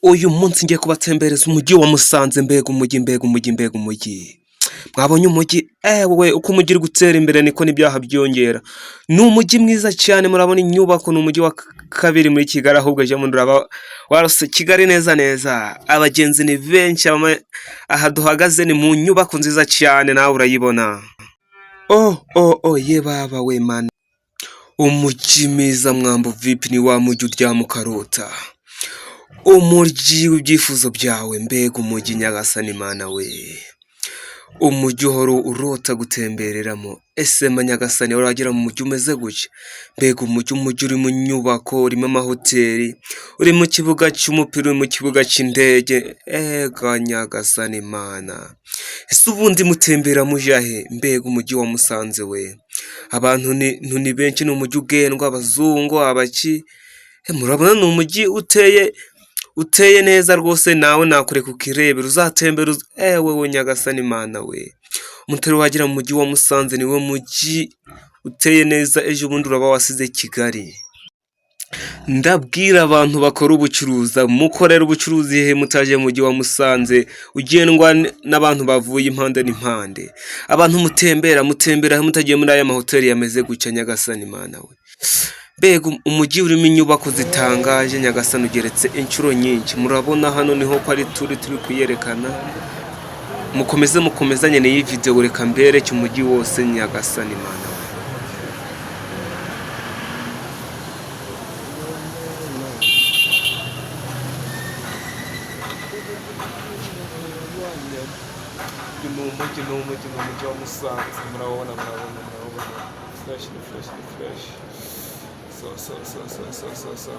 Uyu munsi ngiye kubatembereza umujyi wa Musanze, mbega umujyi, mbega umujyi, mbega umujyi. Mwabonye umujyi? Ewe uko umujyi uri gutera imbere niko n'ibyaha byiyongera. Ni umujyi mwiza cyane, murabona inyubako, ni umujyi wa kabiri muri Kigali, ahubwo ejo bundi uraba warose Kigali neza neza. Abagenzi ni benshi, aha duhagaze ni mu nyubako nziza cyane, nawe urayibona. Ye baba we mani. Umujyi mwiza mwambo vipi, ni wa mujyi uryama ukarota. Umujyi w'ibyifuzo byawe, mbega umujyi nyagasani mana we. Umujyi uhora urota gutembereramo. Ese manyagasani uragera mu mujyi umeze gutya? Mbega umujyi uri mu nyubako, urimo amahoteli, uri mu kibuga cy'umupira, uri mu kibuga cy'indege. Ega nyagasani mana. Ese ubundi mutembera mujahe? Mbega umujyi wa Musanze we. Abantu ni benshi, ni umujyi ugendwa, abazungu, abaki. Murabona ni umujyi uteye neza rwose, nawe nakureka ukirebera, uzatembera wowe nyagasani mana we. Mutari wagira mu mujyi wa Musanze, niwe mujyi uteye neza, ejo bundi uraba wasize Kigali. Ndabwira abantu bakora ubucuruzi, mukorera ubucuruzi hehe mutaje mu mujyi wa Musanze, ugendwa n'abantu bavuye impande n'impande. Abantu mutembera mutagiye muri aya mahoteli yameze gutya nyagasani mana we. Mbega umujyi urimo inyubako zitangaje nyagasani, ugeretse inshuro nyinshi. Murabona hano niho ko ari turi kuyerekana. Mukomezanye n'iyi video, reka mbereke umujyi wose nyagasani mana. Ni umujyi wa Musanze, murabona fresh. So.